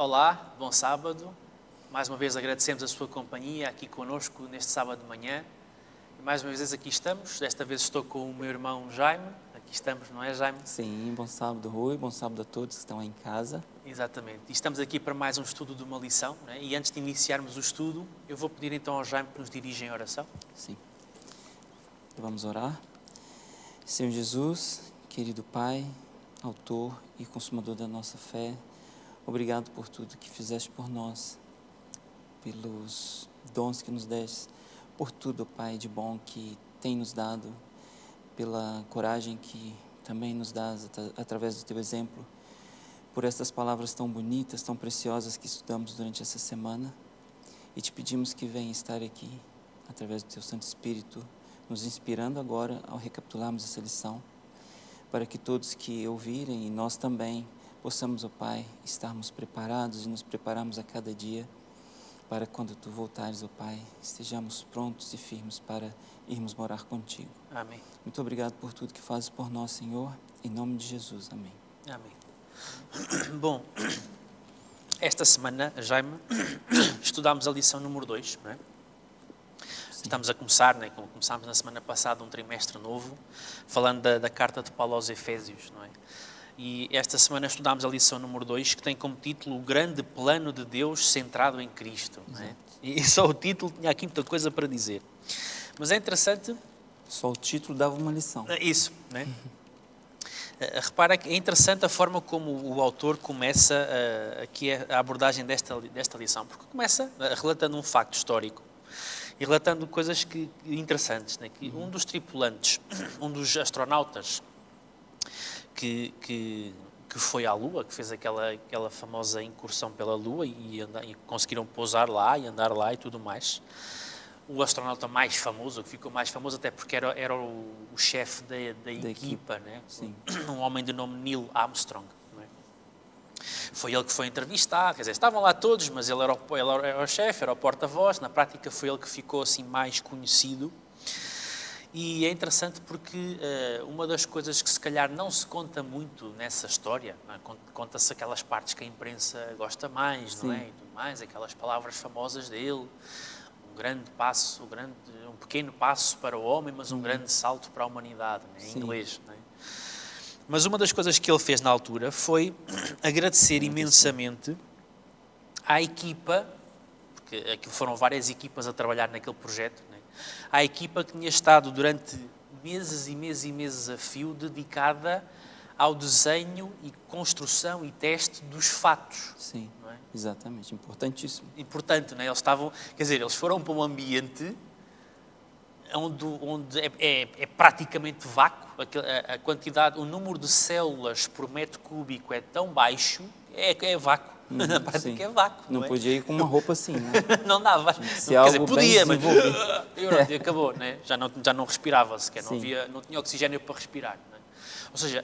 Olá, bom sábado. Mais uma vez agradecemos a sua companhia aqui conosco neste sábado de manhã. E mais uma vez aqui estamos. Desta vez estou com o meu irmão Jaime. Aqui estamos, não é, Jaime? Sim, bom sábado, Rui. Bom sábado a todos que estão aí em casa. Exatamente. E estamos aqui para mais um estudo de uma lição, né? E antes de iniciarmos o estudo, eu vou pedir então ao Jaime que nos dirija em oração. Sim. Vamos orar. Senhor Jesus, querido Pai, autor e consumador da nossa fé, obrigado por tudo que fizeste por nós, pelos dons que nos deste, por tudo, Pai, de bom que tem nos dado, pela coragem que também nos dás através do teu exemplo, por estas palavras tão bonitas, tão preciosas que estudamos durante essa semana, e te pedimos que venha estar aqui, através do teu Santo Espírito, nos inspirando agora ao recapitularmos essa lição, para que todos que ouvirem e nós também possamos, ó Pai, estarmos preparados e nos prepararmos a cada dia para quando Tu voltares, ó Pai, estejamos prontos e firmes para irmos morar contigo. Amém. Muito obrigado por tudo que fazes por nós, Senhor, em nome de Jesus. Amém. Amém. Bom, esta semana, Jaime, estudámos a lição número 2, não é? Estamos a começar, né, como começámos na semana passada, um trimestre novo, falando da carta de Paulo aos Efésios, não é? E esta semana estudámos a lição número 2, que tem como título O Grande Plano de Deus Centrado em Cristo, não é? E só o título tinha aqui muita coisa para dizer. Mas é interessante... Só o título dava uma lição. Isso, não é? Repara que é interessante a forma como o autor começa aqui a abordagem desta lição, porque começa relatando um facto histórico e relatando coisas interessantes, né? Que um dos tripulantes, um dos astronautas que foi à Lua, que fez aquela famosa incursão pela Lua e conseguiram pousar lá e andar lá e tudo mais, o astronauta mais famoso, que ficou mais famoso até porque era o chefe da equipa, né? Sim. Um homem de nome Neil Armstrong. Foi ele que foi entrevistado, quer dizer, estavam lá todos, mas ele era o chefe, era o porta-voz, na prática foi ele que ficou assim mais conhecido. E é interessante porque uma das coisas que se calhar não se conta muito nessa história, é? Conta-se aquelas partes que a imprensa gosta mais, Sim. não é? E tudo mais, aquelas palavras famosas dele, um pequeno passo para o homem, mas um grande salto para a humanidade, né? Em inglês, não é? Mas uma das coisas que ele fez na altura foi agradecer imensamente à equipa, porque aquilo foram várias equipas a trabalhar naquele projeto, né? À equipa que tinha estado durante meses e meses e meses a fio dedicada ao desenho e construção e teste dos fatos. Sim, não é? exatamente, importantíssimo. Importante, não é? Eles foram para um ambiente onde é praticamente vácuo, a quantidade, o número de células por metro cúbico é tão baixo, é vácuo. Na prática Sim. é vácuo. Não é? podia ir com uma roupa assim, né? Não dava. ser Quer dizer, algo podia, bem mas acabou, né? Já não respirava sequer, Sim. não tinha oxigênio para respirar. Né? Ou seja,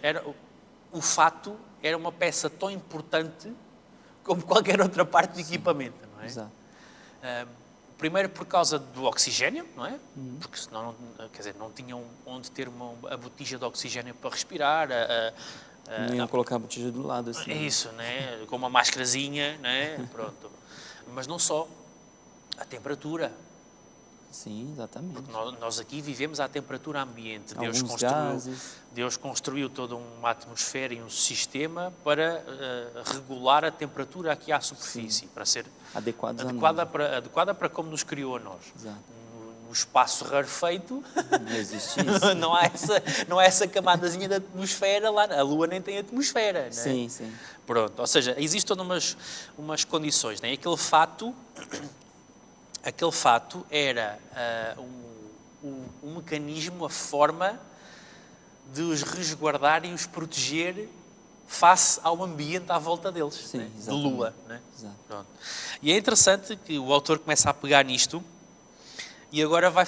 o fato era uma peça tão importante como qualquer outra parte de equipamento, não é? Exato. Primeiro por causa do oxigênio, não é? Porque senão, não tinham onde ter a botija de oxigênio para respirar. Não iam colocar a botija do lado assim. É isso, né? Com uma máscarazinha, né? Pronto. Mas não só. A temperatura. Sim, exatamente. Nós aqui vivemos à temperatura ambiente. Gases. Deus construiu toda uma atmosfera e um sistema para regular a temperatura aqui à superfície, para ser adequada para como nos criou a nós. Exato. No espaço rarefeito, Não existe isso. não há essa camadazinha da atmosfera lá. A Lua nem tem atmosfera, não é? Sim, sim. Pronto, ou seja, existem todas umas condições, não é? Aquele fato era um mecanismo, a forma de os resguardar e os proteger face ao ambiente à volta deles, Sim, né? De exatamente. Lua. Né? Exato. Pronto. E é interessante que o autor começa a pegar nisto e agora vai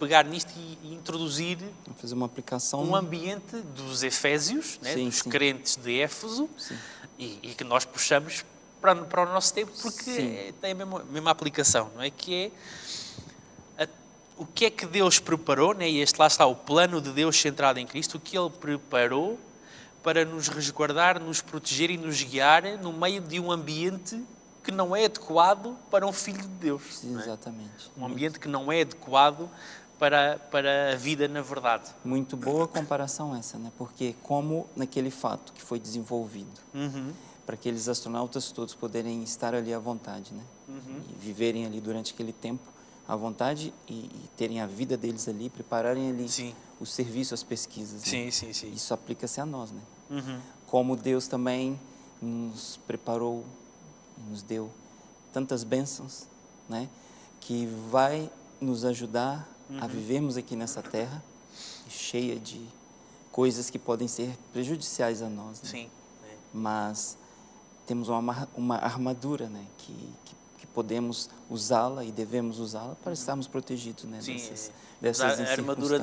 pegar nisto e introduzir Vamos fazer uma aplicação. um ambiente dos Efésios, né? Dos crentes de Éfeso, e que nós puxamos para o nosso tempo porque tem a mesma aplicação, não é? Que é o que é que Deus preparou, né? E lá está o plano de Deus centrado em Cristo, o que Ele preparou para nos resguardar, nos proteger e nos guiar no meio de um ambiente que não é adequado para um filho de Deus. Sim, não é? exatamente. Um ambiente que não é adequado para a vida na verdade. Muito boa comparação essa, né? Porque como naquele fato que foi desenvolvido, para aqueles astronautas todos poderem estar ali à vontade, né? E viverem ali durante aquele tempo à vontade e terem a vida deles ali, prepararem ali Sim. o serviço, as pesquisas. Né? Sim. Isso aplica-se a nós, né? Como Deus também nos preparou, nos deu tantas bênçãos, né? Que vai nos ajudar a vivermos aqui nessa terra cheia de coisas que podem ser prejudiciais a nós, né? Sim. Mas temos uma armadura, né? Que podemos usá-la e devemos usá-la para estarmos protegidos, né? Sim. Dessas A armadura,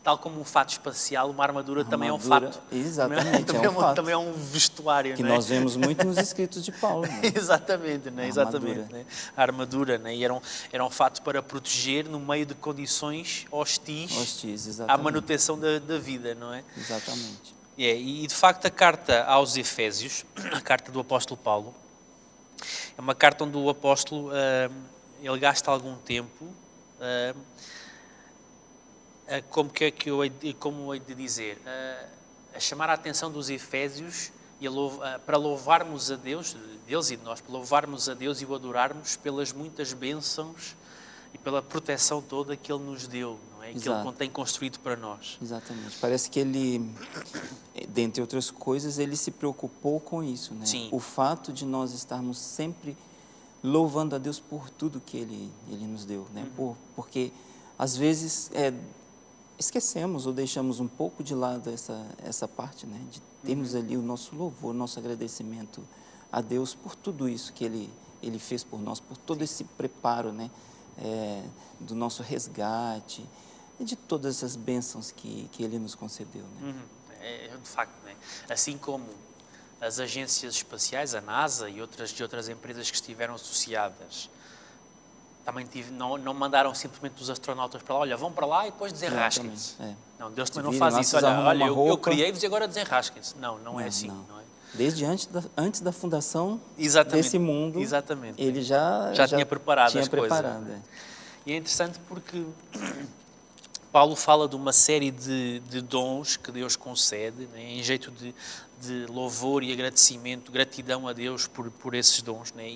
tal como um fato espacial, uma armadura também é um armadura, fato. exatamente, também é um fato. Também é um vestuário, Que não é? nós vemos muito nos escritos de Paulo, né? Exatamente, né? A Exatamente. armadura. Né? A armadura, né? E era um fato para proteger no meio de condições hostis à Exatamente. manutenção da vida, não é? Exatamente. E de facto a carta aos Efésios, a carta do apóstolo Paulo, é uma carta onde o apóstolo ele gasta algum tempo, como hei de dizer, a chamar a atenção dos Efésios e para louvarmos a Deus, deles e de nós, para louvarmos a Deus e o adorarmos pelas muitas bênçãos e pela proteção toda que Ele nos deu, não é? Que Ele tem construído para nós. Exatamente. Parece que ele, dentre outras coisas, ele se preocupou com isso, né? Sim. O fato de nós estarmos sempre louvando a Deus por tudo que Ele nos deu, né? Porque às vezes esquecemos ou deixamos um pouco de lado essa parte, né? De termos ali o nosso louvor, o nosso agradecimento a Deus por tudo isso que Ele fez por nós, por todo esse preparo, né? Do nosso resgate e de todas essas bênçãos que Ele nos concedeu, né? De facto, né? Assim como as agências espaciais, a NASA e outras empresas que estiveram associadas, também não mandaram simplesmente os astronautas para lá, olha, vão para lá e depois desenrasquem-se. Não, Deus também não faz isso, olha, eu criei-vos e agora desenrasquem-se. Não é assim. Não é? Desde antes da fundação desse mundo, Ele já tinha preparado as coisas. E é interessante porque Paulo fala de uma série de dons que Deus concede, né, em jeito de louvor e agradecimento, gratidão a Deus por esses dons. Né,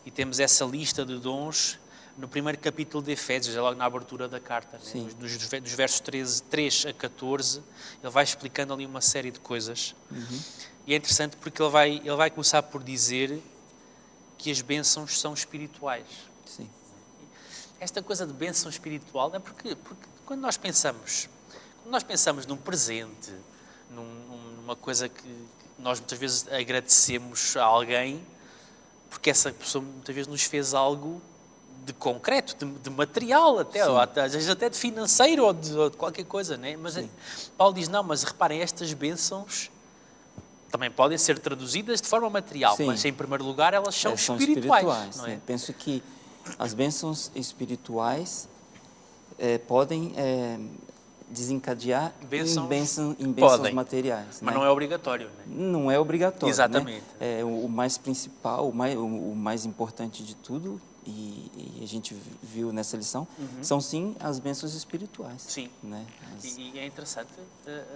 e temos essa lista de dons no primeiro capítulo de Efésios, logo na abertura da carta, né, dos versos 3 a 14, ele vai explicando ali uma série de coisas. E é interessante porque ele vai começar por dizer que as bênçãos são espirituais. Sim. Esta coisa de bênção espiritual, não é? Porque quando nós pensamos num presente, numa coisa que nós muitas vezes agradecemos a alguém, porque essa pessoa muitas vezes nos fez algo de concreto, de material até, ou às vezes até de financeiro ou de qualquer coisa, né? Mas Paulo diz, não, mas reparem, estas bênçãos também podem ser traduzidas de forma material, mas em primeiro lugar elas são espirituais. Não é? Penso que as bênçãos espirituais podem desencadear em bênçãos materiais. Mas né? não é obrigatório. Né? Não é obrigatório. Exatamente. Né? O mais principal, o mais importante de tudo, e a gente viu nessa lição, são sim as bênçãos espirituais. Sim. Né? E é interessante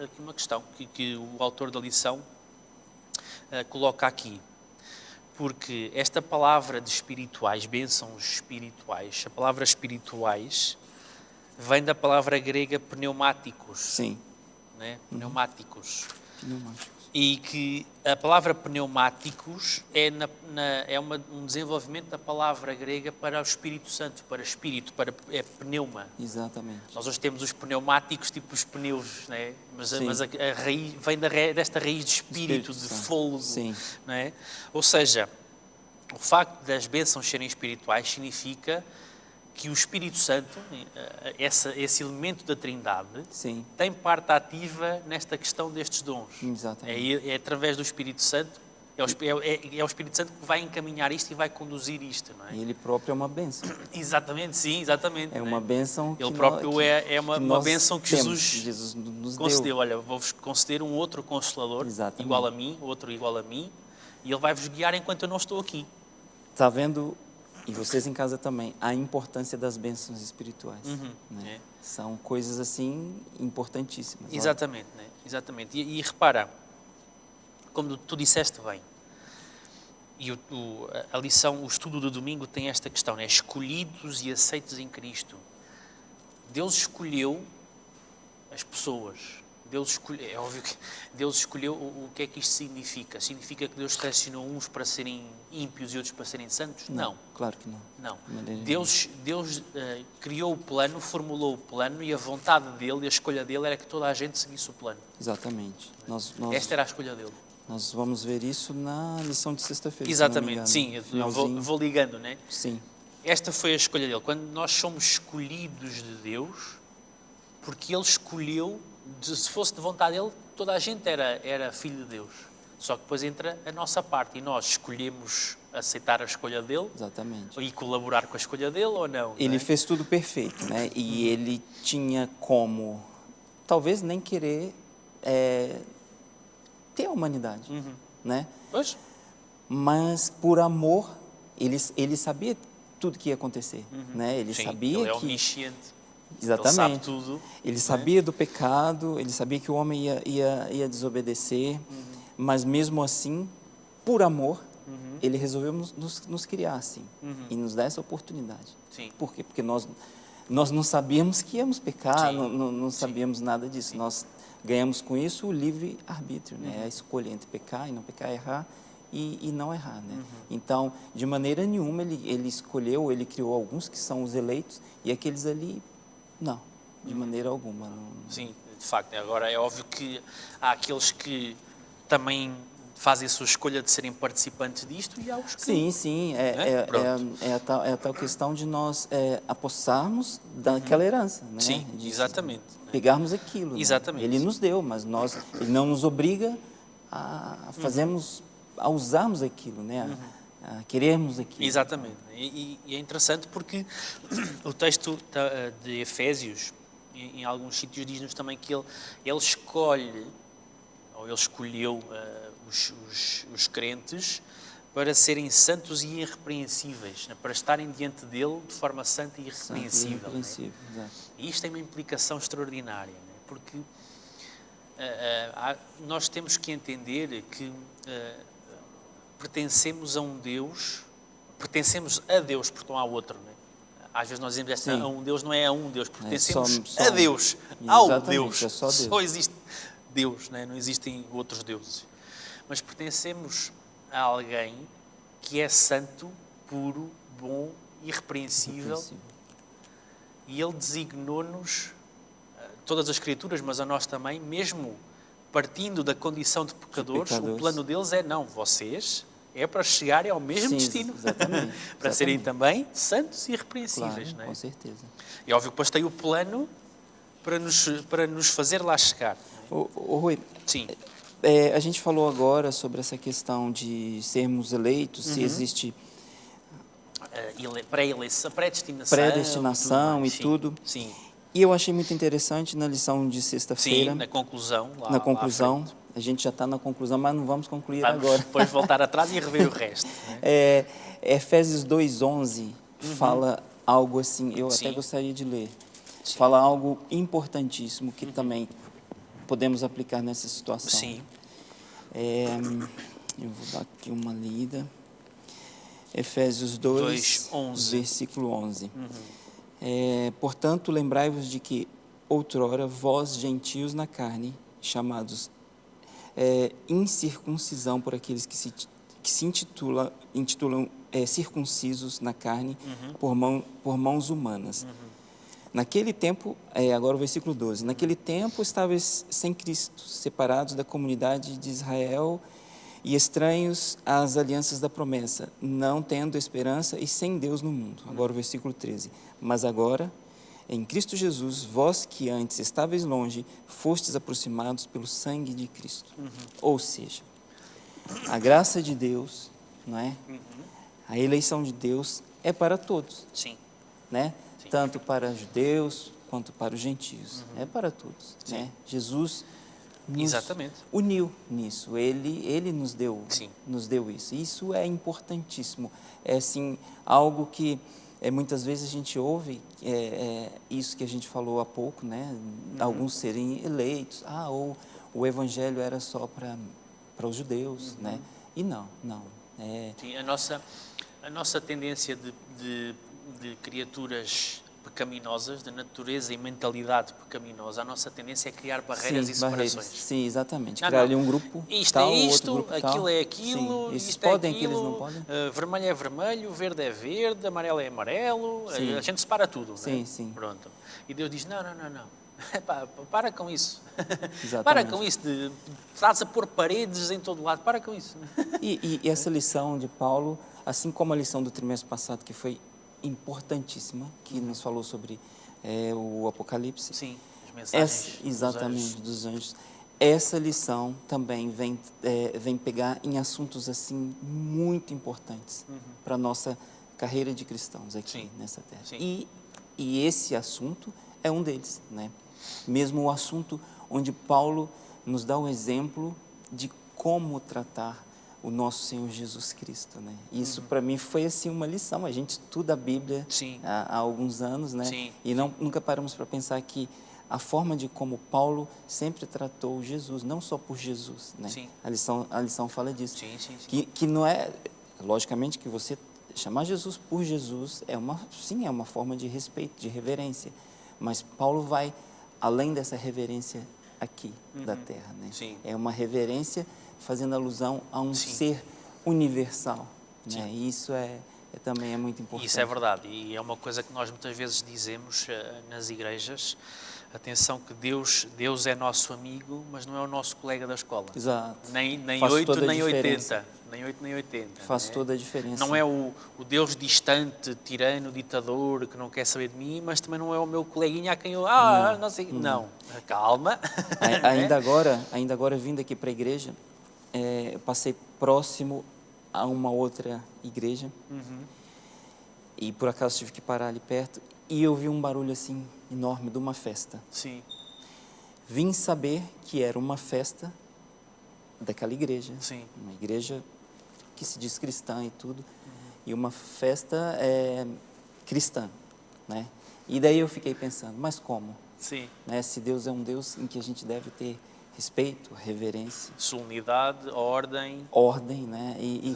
aqui uma questão que o autor da lição coloca aqui. Porque esta palavra de espirituais, bênçãos espirituais, a palavra espirituais vem da palavra grega pneumáticos. Sim. Né? Pneumáticos. Pneumáticos. E que a palavra pneumáticos é um desenvolvimento da palavra grega para o Espírito Santo, para espírito, é pneuma. Exatamente. Nós hoje temos os pneumáticos, tipo os pneus, né? mas a raiz vem desta raiz de espírito de fôlego. Sim. Né? Ou seja, o facto das bênçãos serem espirituais significa que o Espírito Santo, esse elemento da Trindade, tem parte ativa nesta questão destes dons. Exatamente. É através do Espírito Santo É o Espírito Santo que vai encaminhar isto e vai conduzir isto, não é? Ele próprio é uma bênção. Exatamente, sim, exatamente. É não uma bênção que Ele próprio é uma nós bênção que temos, Jesus nos concedeu. deu. Olha, vou-vos conceder um outro Consolador, Exatamente. igual a mim, outro igual a mim, e Ele vai-vos guiar enquanto eu não estou aqui. Está vendo, e vocês em casa também, a importância das bênçãos espirituais. Né? São coisas assim importantíssimas. Exatamente, né? Exatamente. E repara, como tu disseste bem, e a lição, o estudo do domingo tem esta questão, né? Escolhidos e aceitos em Cristo. Deus escolheu as pessoas. É óbvio que Deus escolheu o que é que isto significa. Significa que Deus selecionou uns para serem ímpios e outros para serem santos? Não. Claro que não. Não. Deus criou o plano, formulou o plano e a vontade dele, a escolha dele era que toda a gente seguisse o plano. Exatamente. Esta era a escolha dele. Nós vamos ver isso na lição de sexta-feira. Exatamente, sim. Eu vou ligando, né? Sim. Esta foi a escolha dele. Quando nós somos escolhidos de Deus, porque Ele escolheu, se fosse de vontade dele, toda a gente era filho de Deus. Só que depois entra a nossa parte e nós escolhemos aceitar a escolha dele. Exatamente. E colaborar com a escolha dele ou não. Ele fez tudo perfeito, né? E ele tinha como, talvez nem querer ter a humanidade, né? Pois. Mas por amor, ele sabia tudo que ia acontecer, né? Ele sabia ele é que... omnisciente. Exatamente. Ele sabe tudo. Ele sabia do pecado, ele sabia que o homem ia desobedecer, mas mesmo assim, por amor, ele resolveu nos criar assim e nos dar essa oportunidade. Sim. Por quê? Porque nós não sabíamos que íamos pecar, Sim. não sabíamos nada disso. Sim. Nós ganhamos com isso o livre-arbítrio, né? A escolha entre pecar e não pecar, errar e não errar, né? Então, de maneira nenhuma, ele escolheu, ele criou alguns que são os eleitos e aqueles ali, não, de maneira alguma. Não. Sim, de facto. Agora, é óbvio que há aqueles que também fazem a sua escolha de serem participantes disto e há os que... Sim, é a tal questão de nós apossarmos daquela herança, né? Sim, exatamente. Pegarmos aquilo. Exatamente. Né? Ele nos deu, mas ele não nos obriga a fazermos, a usarmos aquilo, né? A querermos aquilo. Exatamente. E é interessante porque o texto de Efésios, em alguns sítios, diz-nos também que ele escolhe, ou ele escolheu os crentes para serem santos e irrepreensíveis, né? Para estarem diante dele de forma santa e irrepreensível. Exato. E isto tem uma implicação extraordinária, né? Porque nós temos que entender que pertencemos a Deus, porque não há outro, né? Às vezes nós dizemos a um Deus, não é a um Deus, pertencemos a Deus, ao Deus. É só Deus. Só existe Deus, né? Não existem outros deuses. Mas pertencemos a alguém que é santo, puro, bom, irrepreensível. E Ele designou-nos, todas as criaturas, mas a nós também, mesmo partindo da condição de pecadores, o plano deles vocês é para chegarem ao mesmo destino. Exatamente. Para serem também santos e irrepreensíveis. Claro, não é? com certeza. E óbvio que depois tem o plano para nos fazer lá chegar. Rui, sim. A gente falou agora sobre essa questão de sermos eleitos, se existe predestinação e tudo. Sim. E eu achei muito interessante na lição de sexta-feira. Sim, na conclusão. Na conclusão. A gente já está na conclusão, mas não vamos concluir agora. Depois voltar atrás e rever o resto. Né? Efésios 2:11 fala algo assim, eu até gostaria de ler. Fala algo importantíssimo que também podemos aplicar nessa situação. Sim. Eu vou dar aqui uma lida. Efésios 2, versículo 11. Portanto, lembrai-vos de que outrora vós, gentios na carne, chamados incircuncisão por aqueles que se intitulam circuncisos na carne por mãos humanas. Naquele tempo, agora o versículo 12, naquele tempo estavais sem Cristo, separados da comunidade de Israel e estranhos às alianças da promessa, não tendo esperança e sem Deus no mundo. Agora o versículo 13, mas agora, em Cristo Jesus, vós que antes estáveis longe, fostes aproximados pelo sangue de Cristo. Ou seja, a graça de Deus, não é? A eleição de Deus é para todos, Sim. né? Sim. Tanto para judeus quanto para os gentios. É para todos, Sim. né? Jesus nos Exatamente. uniu nisso. Ele nos Sim. deu isso. Isso é importantíssimo. É assim algo que muitas vezes a gente ouve isso que a gente falou há pouco, né? Alguns serem eleitos. Ou o evangelho era só para os judeus, né? E não. Sim, a nossa tendência de criaturas pecaminosas, de natureza e mentalidade pecaminosa, a nossa tendência é criar barreiras e separações. Sim, exatamente. Não, Criar não. ali um grupo Isto tal, é outro isto, grupo aquilo tal. é aquilo, Sim. Esses isto é podem, aquilo, aqueles não podem. Vermelho é vermelho, verde é verde, amarelo é amarelo, Sim. a gente separa tudo, Sim, não é? sim. Pronto. E Deus diz, não. Epá, para com isso. Exatamente. Para com isso de estás a pôr paredes em todo lado, para com isso. E essa lição de Paulo, assim como a lição do trimestre passado, que foi importantíssima, que nos falou sobre o Apocalipse. Sim, as mensagens exatamente, dos anjos. Essa lição também vem pegar em assuntos assim muito importantes para a nossa carreira de cristãos aqui nessa terra. Sim. E esse assunto é um deles, né? Mesmo o assunto onde Paulo nos dá o exemplo de como tratar o nosso Senhor Jesus Cristo, né? Isso para mim foi assim uma lição. A gente estuda a Bíblia há alguns anos, né? Sim. E nunca paramos para pensar que a forma de como Paulo sempre tratou Jesus, não só por Jesus, né? Sim. A lição fala disso. Sim. Que não é, logicamente, que você chamar Jesus por Jesus é uma forma de respeito, de reverência. Mas Paulo vai além dessa reverência aqui da terra, né? Sim. É uma reverência fazendo alusão a um ser universal, né? E isso também é muito importante. Isso é verdade, e é uma coisa que nós muitas vezes dizemos nas igrejas. Atenção que Deus é nosso amigo, mas não é o nosso colega da escola. Exato. Nem Faz 8, toda a nem diferença. 80. Nem 8, nem 80. Faz toda a diferença. Não é o Deus distante, tirano, ditador, que não quer saber de mim, mas também não é o meu coleguinha a quem eu... não sei... Não. Calma. Ainda agora, vindo aqui para a igreja, eu passei próximo a uma outra igreja e por acaso tive que parar ali perto e eu vi um barulho assim enorme de uma festa. Sim. Vim saber que era uma festa daquela igreja. Sim. Uma igreja que se diz cristã e tudo. E uma festa cristã, né? E daí eu fiquei pensando, mas como? Sim. Né? Se Deus é um Deus em que a gente deve ter respeito, reverência, solenidade, ordem, né? E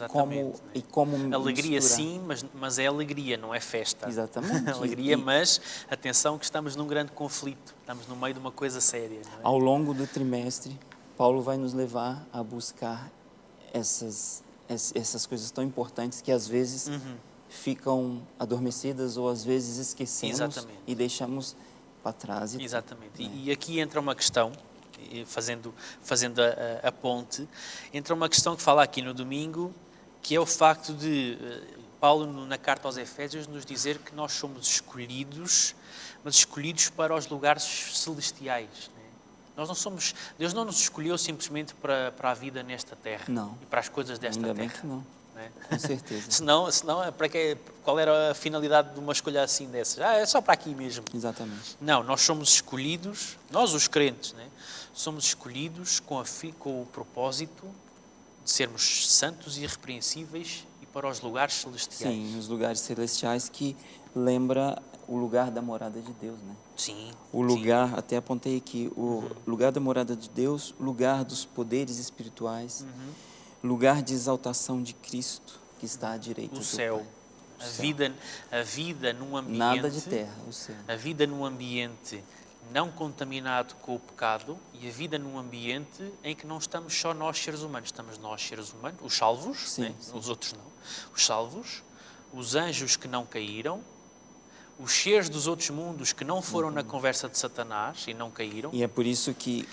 como alegria, misturar. sim, mas é alegria, não é festa. Exatamente. Alegria, mas atenção que estamos num grande conflito, estamos no meio de uma coisa séria. Não é? Ao longo do trimestre, Paulo vai nos levar a buscar essas coisas tão importantes que às vezes ficam adormecidas ou às vezes esquecemos. Exatamente. E deixamos para trás. Exatamente. Né? E aqui entra uma questão, fazendo a ponte, entra uma questão que fala aqui no domingo, que é o facto de Paulo, na carta aos Efésios, nos dizer que nós somos escolhidos, mas escolhidos para os lugares celestiais. Né? Nós não somos, Deus não nos escolheu simplesmente para a vida nesta terra. Não. E para as coisas desta Ainda terra. Bem que não. Né? Com certeza. senão para qual era a finalidade de uma escolha assim dessas? É só para aqui mesmo. Exatamente. Não, nós somos escolhidos, nós os crentes, né? Somos escolhidos com o propósito de sermos santos e irrepreensíveis e para os lugares celestiais. Sim, os lugares celestiais que lembra o lugar da morada de Deus, né? Sim. O lugar, até apontei aqui, o lugar da morada de Deus, lugar dos poderes espirituais, lugar de exaltação de Cristo, que está à direita do céu. Pai. A vida num ambiente... Nada de terra, o céu. A vida num ambiente não contaminado com o pecado e a vida num ambiente em que não estamos só nós seres humanos, estamos nós seres humanos, os salvos, sim, né? sim. Os outros não, os salvos, os anjos que não caíram, os seres dos outros mundos que não foram na conversa de Satanás e não caíram. E é por isso que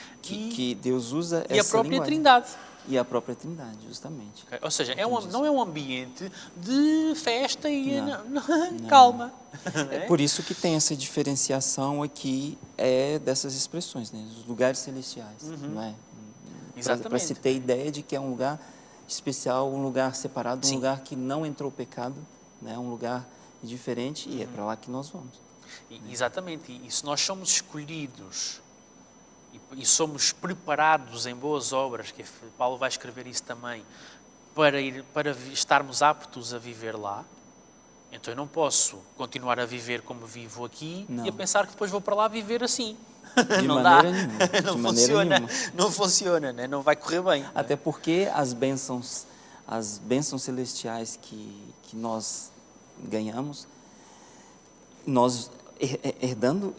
Deus usa essa linguagem. E a própria linguagem. Trindade. E a própria Trindade, justamente. Okay. Ou seja, não é um ambiente de festa e... Calma. É por isso que tem essa diferenciação aqui dessas expressões, né? Os lugares celestiais, não é? Exatamente. Para se ter ideia de que é um lugar especial, um lugar separado, um Sim. lugar que não entrou o pecado, né? Um lugar diferente, e é para lá que nós vamos. Exatamente, e se nós somos escolhidos e somos preparados em boas obras, que Paulo vai escrever isso também, para estarmos aptos a viver lá, então eu não posso continuar a viver como vivo aqui Não. e a pensar que depois vou para lá viver assim. De Não maneira dá. nenhuma. Não De maneira funciona. nenhuma. Não funciona, né? Não vai correr bem. Até porque as bênçãos celestiais que nós ganhamos, nós herdando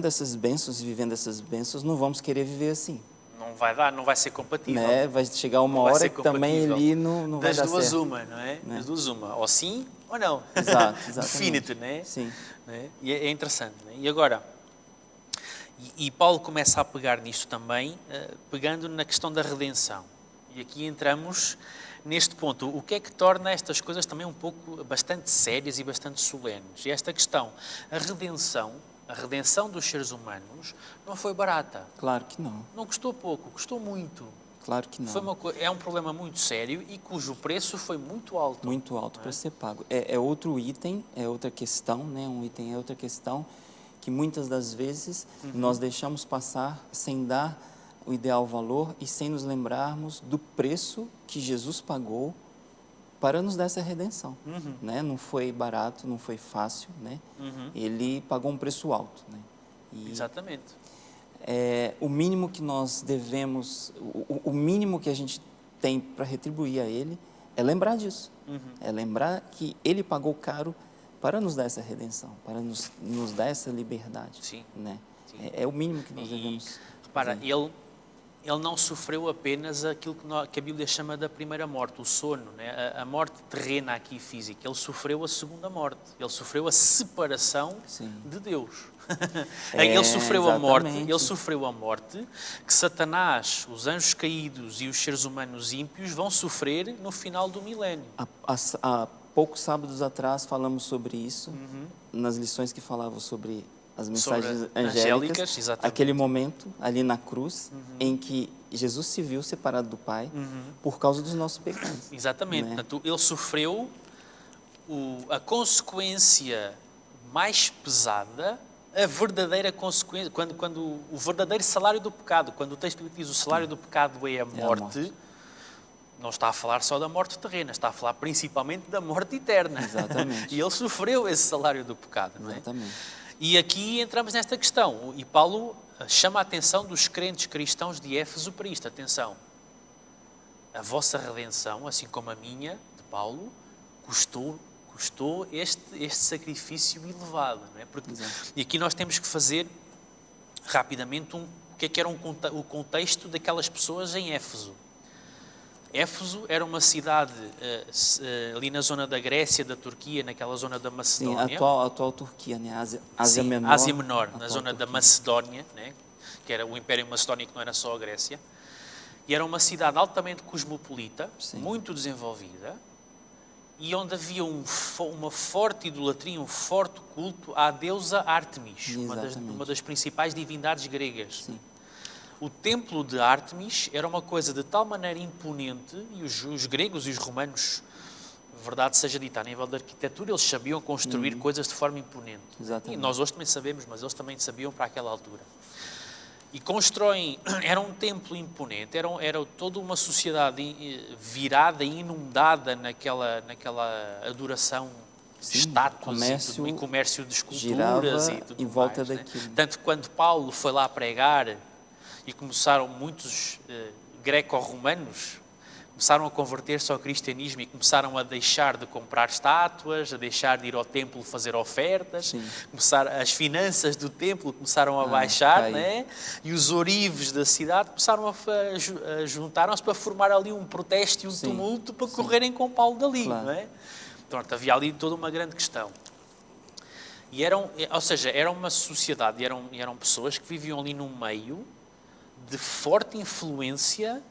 essas bênçãos e vivendo essas bênçãos, não vamos querer viver assim. Não vai dar, não vai ser compatível. Né? Vai chegar uma Não vai hora ser que também compatível. ali não vai Das dar duas certo. uma, não é? Das duas uma. Ou sim ou não. Exato, exatamente. Define-te, não é? Sim. Né? E é interessante. Né? E agora, e Paulo começa a pegar nisto também, pegando na questão da redenção. E aqui entramos neste ponto. O que é que torna estas coisas também um pouco, bastante sérias e bastante solenes? E esta questão, a redenção dos seres humanos não foi barata. Claro que não. Não custou pouco, custou muito. Claro que não. É um problema muito sério e cujo preço foi muito alto. Muito alto para ser pago. É outro item, é outra questão, né? Um item é outra questão que muitas das vezes nós deixamos passar sem dar o ideal valor e sem nos lembrarmos do preço que Jesus pagou para nos dar essa redenção. Né? Não foi barato, não foi fácil, né? Ele pagou um preço alto. Né? E exatamente. o mínimo que nós devemos, o mínimo que a gente tem para retribuir a Ele é lembrar disso. É lembrar que Ele pagou caro para nos dar essa redenção, para nos dar essa liberdade. Sim. Né? Sim. É o mínimo que nós devemos repara, fazer. ele não sofreu apenas aquilo que a Bíblia chama da primeira morte, o sono, né? A morte terrena aqui física. Ele sofreu a segunda morte. Ele sofreu a separação de Deus. Ele sofreu a morte que Satanás, os anjos caídos e os seres humanos ímpios vão sofrer no final do milénio. Há poucos sábados atrás falamos sobre isso, nas lições que falavam sobre as mensagens angélicas, aquele momento ali na cruz em que Jesus se viu separado do Pai por causa dos nossos pecados. Exatamente. Né? Portanto, ele sofreu a consequência mais pesada, a verdadeira consequência, quando o verdadeiro salário do pecado, quando o texto diz o salário do pecado é a morte, não está a falar só da morte terrena, está a falar principalmente da morte eterna. Exatamente. E ele sofreu esse salário do pecado. Exatamente. Não é? E aqui entramos nesta questão. E Paulo chama a atenção dos crentes cristãos de Éfeso para isto. Atenção, a vossa redenção, assim como a minha, de Paulo, custou este sacrifício elevado. Não é? E aqui nós temos que fazer rapidamente o que era o contexto daquelas pessoas em Éfeso. Éfeso era uma cidade ali na zona da Grécia, da Turquia, naquela zona da Macedónia. Sim, a atual Turquia, né? Ásia Menor. Ásia Menor, na zona da Macedónia, né? Que era o Império Macedónico, não era só a Grécia. E era uma cidade altamente cosmopolita, muito desenvolvida, e onde havia uma forte idolatria, um forte culto à deusa Ártemis, uma das principais divindades gregas. Sim. O templo de Ártemis era uma coisa de tal maneira imponente, e os gregos e os romanos, verdade seja dita, a nível da arquitetura, eles sabiam construir coisas de forma imponente. Exatamente. E nós hoje também sabemos, mas eles também sabiam para aquela altura. E constroem, era um templo imponente, era toda uma sociedade virada e inundada naquela adoração de estátuas e comércio de esculturas e tudo em volta mais, daquilo. Né? Tanto que quando Paulo foi lá pregar e começaram muitos greco-romanos, começaram a converter-se ao cristianismo e começaram a deixar de comprar estátuas, a deixar de ir ao templo fazer ofertas, as finanças do templo começaram a baixar, né? E os ourives da cidade começaram a juntaram-se para formar ali um protesto e um tumulto para correrem com Paulo dali, não é? Então, havia ali toda uma grande questão. E era uma sociedade, eram pessoas que viviam ali num meio de forte influência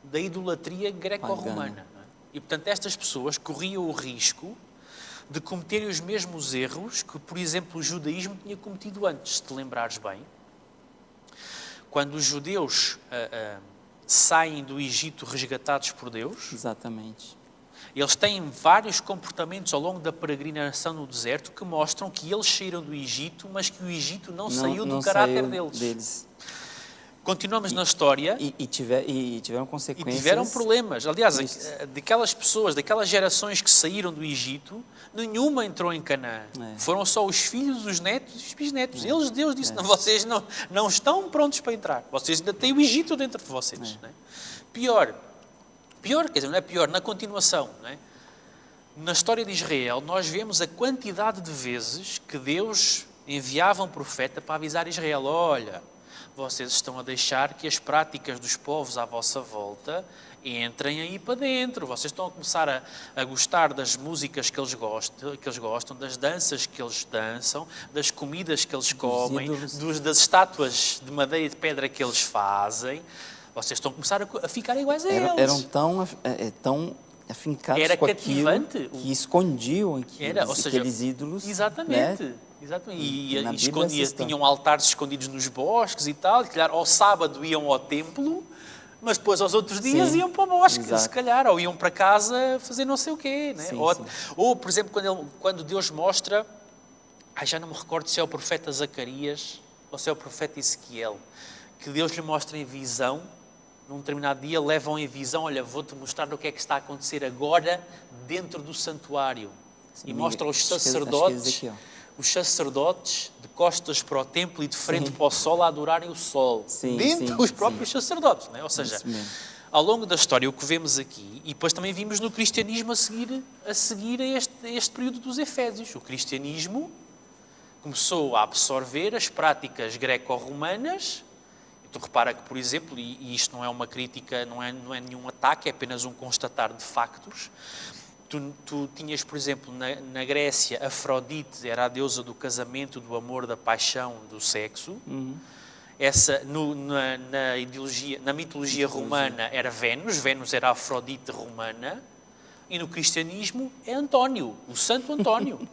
da idolatria greco-romana. E, portanto, estas pessoas corriam o risco de cometerem os mesmos erros que, por exemplo, o judaísmo tinha cometido antes, se te lembrares bem. Quando os judeus saem do Egito resgatados por Deus. Exatamente. Eles têm vários comportamentos ao longo da peregrinação no deserto que mostram que eles saíram do Egito, mas que o Egito não saiu do caráter deles. Continuamos na história. E tiveram consequências. E tiveram problemas. Aliás, daquelas pessoas, daquelas gerações que saíram do Egito, nenhuma entrou em Canaã. Foram só os filhos, os netos e os bisnetos. Deus disse, não, vocês não estão prontos para entrar. Vocês ainda têm o Egito dentro de vocês. Né? Pior, quer dizer, não é pior, na continuação. Não é? Na história de Israel, nós vemos a quantidade de vezes que Deus enviava um profeta para avisar Israel, olha, vocês estão a deixar que as práticas dos povos à vossa volta entrem aí para dentro. Vocês estão a começar a gostar das músicas que eles gostam, das danças que eles dançam, das comidas que eles comem, das estátuas de madeira e de pedra que eles fazem. Vocês estão a começar a ficar iguais a eles. Eram tão afincados era com cativante. Aquilo que escondiam aqueles ídolos. Exatamente. Né? Exatamente. E tinham altares escondidos nos bosques e tal. Se calhar ao sábado iam ao templo, mas depois aos outros dias iam para o bosque, se calhar, ou iam para casa fazer não sei o quê. Né? Ou, por exemplo, quando Deus mostra, já não me recordo se é o profeta Zacarias ou se é o profeta Ezequiel, que Deus lhe mostra em visão, num determinado dia levam em visão, olha, vou-te mostrar o que é que está a acontecer agora dentro do santuário. E mostra os sacerdotes, de costas para o templo e de frente para o sol a adorarem o sol. Os próprios sacerdotes. Não é? Ou seja, ao longo da história, o que vemos aqui, e depois também vimos no cristianismo a seguir este período dos Efésios. O cristianismo começou a absorver as práticas greco-romanas. Tu repara que, por exemplo, e isto não é uma crítica, não é nenhum ataque, é apenas um constatar de factos. Tu tinhas, por exemplo, na Grécia, Afrodite era a deusa do casamento, do amor, da paixão, do sexo. Essa, na mitologia romana era Vênus era a Afrodite romana. E no cristianismo é António, o Santo António.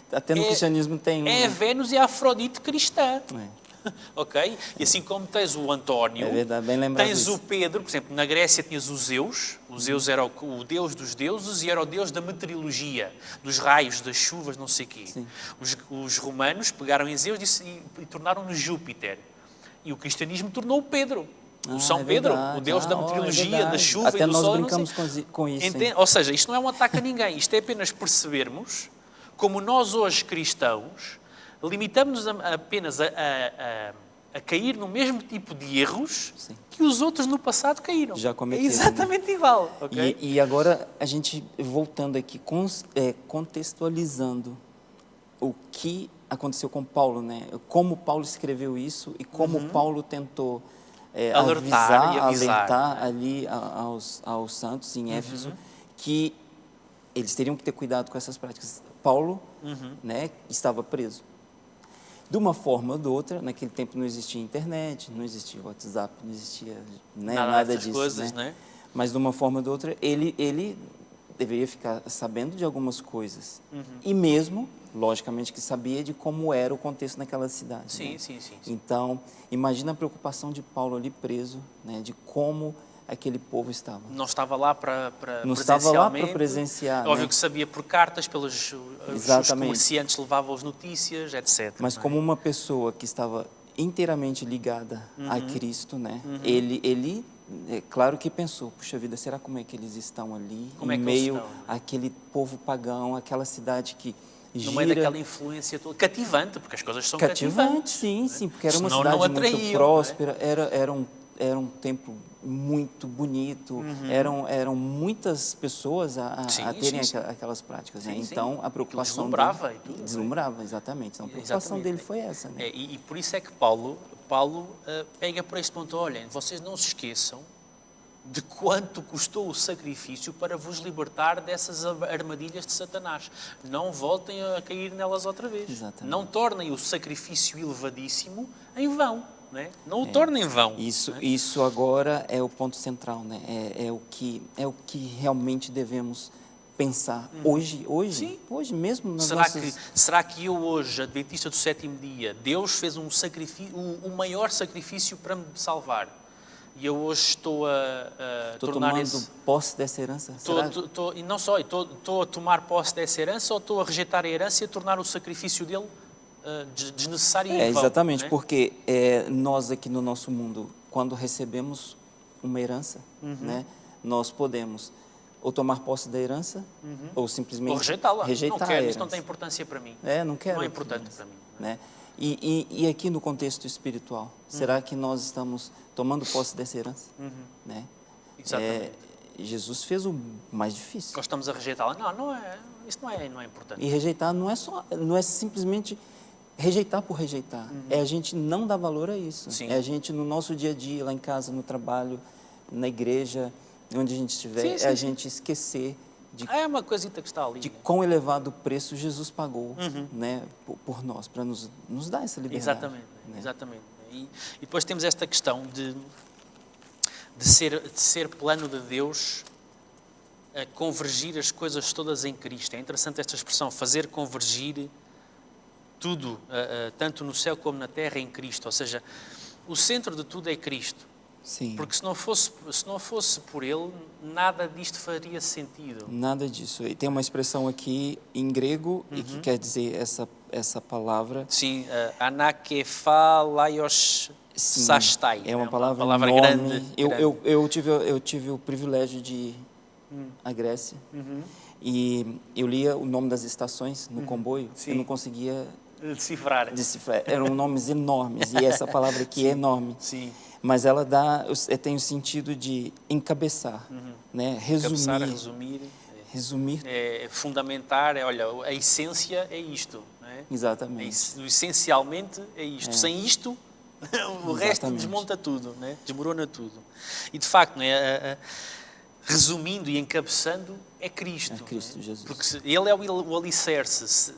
Até no cristianismo tem É a Vênus e a Afrodite cristã. Ok? E assim como tens o António, bem lembrado tens disso. o Pedro, por exemplo, na Grécia tinhas o Zeus era o deus dos deuses e era o deus da meteorologia, dos raios, das chuvas, não sei o quê. Os romanos pegaram em Zeus e tornaram-no Júpiter. E o cristianismo tornou o Pedro. O São Pedro, o Deus da meteorologia, da chuva até e do sol. Até nós brincamos com isso. Ou seja, isto não é um ataque a ninguém, isto é apenas percebermos como nós hoje cristãos limitamos-nos apenas a cair no mesmo tipo de erros que os outros no passado caíram. Já cometeram. É exatamente igual. Okay? E agora, a gente voltando aqui, contextualizando o que aconteceu com Paulo, né? Como Paulo escreveu isso e como Paulo tentou alertar ali aos santos em Éfeso que eles teriam que ter cuidado com essas práticas. Paulo né, estava preso. De uma forma ou de outra, naquele tempo não existia internet, não existia WhatsApp, não existia nada disso. Coisas, né? Mas de uma forma ou de outra, ele deveria ficar sabendo de algumas coisas. E mesmo, logicamente, que sabia de como era o contexto naquela cidade. Sim. Então, imagina a preocupação de Paulo ali preso, né, de como aquele povo estava. Não estava lá para presenciar. Óbvio que sabia por cartas, os comerciantes levavam as notícias, etc. Mas como uma pessoa que estava inteiramente ligada a Cristo, né? Ele é claro que pensou, puxa vida, será como é que eles estão ali, em meio àquele povo pagão, aquela cidade que gira... No meio daquela influência toda, cativante, porque as coisas são cativantes. Sim, porque era uma cidade muito próspera, era um templo muito bonito, eram muitas pessoas a terem aquelas práticas. Né? Então, a preocupação deslumbrava, exatamente. Então, a preocupação dele foi essa. Né? E por isso é que Paulo pega por este ponto, olhem, vocês não se esqueçam de quanto custou o sacrifício para vos libertar dessas armadilhas de Satanás. Não voltem a cair nelas outra vez. Exatamente. Não tornem o sacrifício elevadíssimo em vão. Né? Não o tornem em vão. Isso agora é o ponto central, né? É o que realmente devemos pensar hoje mesmo nas Será que eu hoje, adventista do sétimo dia, Deus fez um maior sacrifício para me salvar? E eu hoje estou a Estou tornar tomando esse... posse dessa herança? Será? E não só, estou a tomar posse dessa herança ou estou a rejeitar a herança e a tornar o sacrifício dele desnecessário e em vão? Exatamente, Né? porque nós aqui no nosso mundo, quando recebemos uma herança, né, nós podemos ou tomar posse da herança ou simplesmente Ou rejeitá-la. rejeitar Não a quero, herança. isso não tem importância para mim. Não quero. Não é importante para mim. Né? E aqui no contexto espiritual, será que nós estamos tomando posse dessa herança? Né? Exatamente. Jesus fez o mais difícil. Ou estamos a rejeitá-la? Não é, isso não é importante. E rejeitar não é simplesmente rejeitar por rejeitar. É a gente não dar valor a isso. Sim. É a gente no nosso dia a dia, lá em casa, no trabalho, na igreja, onde a gente estiver, Sim, a sim. gente esquecer de É uma coisita que está ali. de quão elevado preço Jesus pagou, né, por nós, para nos dar essa liberdade. Exatamente. Né? Exatamente. E depois temos esta questão de ser plano de Deus a convergir as coisas todas em Cristo. É interessante esta expressão, fazer convergir tudo, tanto no céu como na terra, em Cristo. Ou seja, o centro de tudo é Cristo. Sim. Porque se não fosse por Ele, nada disto faria sentido. Nada disso. E tem uma expressão aqui em grego e que quer dizer essa palavra. Sim, anakephalaios Sim, sastai. é uma palavra enorme. grande. Eu tive o privilégio de ir à Grécia e eu lia o nome das estações no comboio. Sim. Eu não conseguia Decifrar. decifrar. Eram nomes enormes e essa palavra aqui é enorme. Sim. Mas ela tem o sentido de encabeçar, né? Cabeçar, Resumir. fundamentar, olha, a essência é isto. Não é? Exatamente. Essencialmente é isto. Sem isto, o resto Exatamente. desmonta tudo, né? Desmorona tudo. E de facto, não é? Resumindo e encabeçando, é Cristo. É Cristo não é? Jesus. Porque Ele é o alicerce.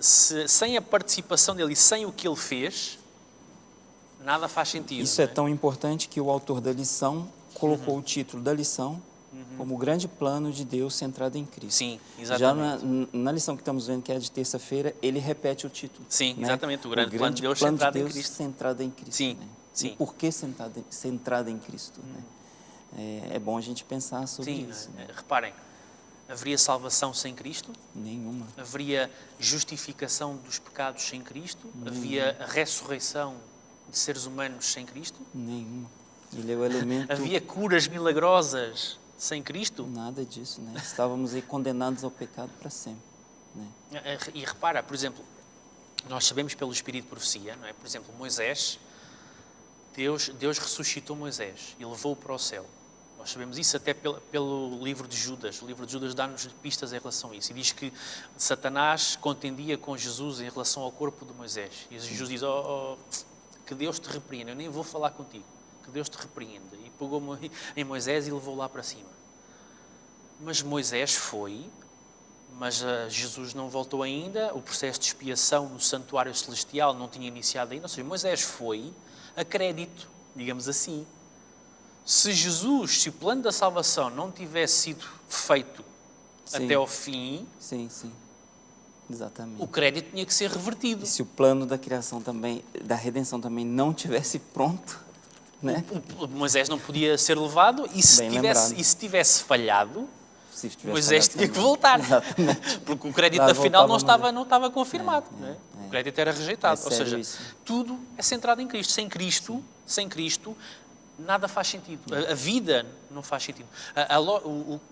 Sem a participação dele e sem o que Ele fez, nada faz sentido. Isso não é tão importante que o autor da lição colocou o título da lição como o grande plano de Deus centrado em Cristo. Sim, Já exatamente. na lição que estamos vendo, que é de terça-feira, ele repete o título. Sim, né? exatamente. O grande plano de Deus centrado em Cristo. Centrado em Cristo. Sim, né? sim. E por que centrado em Cristo? Né? É bom a gente pensar sobre Sim, isso. Né? reparem, haveria salvação sem Cristo? Nenhuma. Haveria justificação dos pecados sem Cristo? Havia ressurreição de seres humanos sem Cristo? Nenhuma. Ele é o elemento... Havia curas milagrosas sem Cristo? Nada disso, né? Estávamos aí condenados ao pecado para sempre. Né? E repara, por exemplo, nós sabemos pelo Espírito de Profecia, não é? Por exemplo, Moisés, Deus ressuscitou Moisés e levou-o para o céu. Nós sabemos isso até pelo livro de Judas. O livro de Judas dá-nos pistas em relação a isso. E diz que Satanás contendia com Jesus em relação ao corpo de Moisés. E Jesus diz, que Deus te repreenda, eu nem vou falar contigo. Que Deus te repreenda. E pegou em Moisés e levou lá para cima. Mas Moisés foi, mas Jesus não voltou ainda. O processo de expiação no santuário celestial não tinha iniciado ainda. Ou seja, Moisés foi a crédito, digamos assim. Se o plano da salvação não tivesse sido feito até ao fim, sim, exatamente. O crédito tinha que ser revertido. E se o plano da criação também, da redenção também não tivesse pronto, né? Moisés não podia ser levado e se tivesse falhado, Moisés tinha que voltar. Exatamente. Porque o crédito afinal não estava confirmado. O crédito era rejeitado. Ou seja, tudo é centrado em Cristo. Sem Cristo, nada faz sentido. A vida não faz sentido.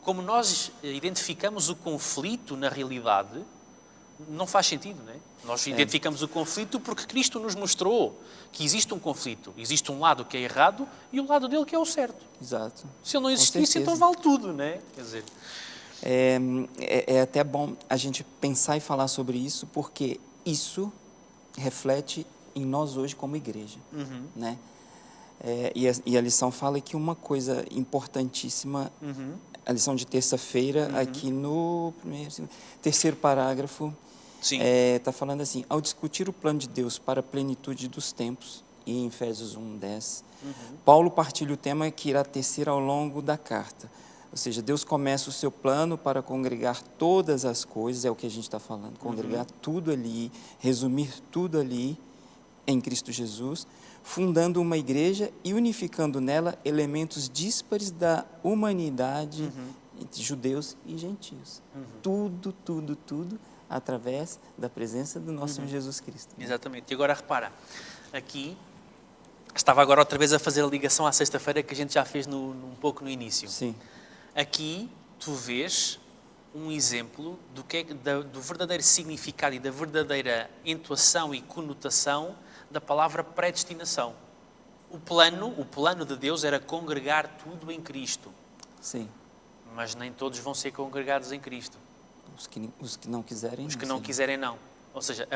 Como nós identificamos o conflito na realidade, não faz sentido, não é? Nós identificamos o conflito porque Cristo nos mostrou que existe um conflito. Existe um lado que é errado e o lado dele que é o certo. Exato. Se ele não existisse, então vale tudo, não é? Quer dizer... É até bom a gente pensar e falar sobre isso, porque isso reflete em nós hoje como igreja, né? E a lição fala que uma coisa importantíssima, a lição de terça-feira, aqui no terceiro parágrafo, está falando assim: ao discutir o plano de Deus para a plenitude dos tempos, e em Efésios 1:10, Paulo partilha o tema que irá tecer ao longo da carta. Ou seja, Deus começa o seu plano para congregar todas as coisas, é o que a gente está falando, congregar tudo ali, resumir tudo ali em Cristo Jesus, fundando uma igreja e unificando nela elementos díspares da humanidade entre judeus e gentios. Tudo através da presença do nosso Senhor Jesus Cristo. Exatamente. E agora repara, aqui, estava agora outra vez a fazer a ligação à sexta-feira que a gente já fez um pouco no início. Sim, Aqui tu vês um exemplo do verdadeiro significado e da verdadeira entoação e conotação da palavra predestinação. O plano de Deus era congregar tudo em Cristo, sim. mas nem todos vão ser congregados em Cristo. Os que não quiserem. Os que não quiserem, não. Ou seja,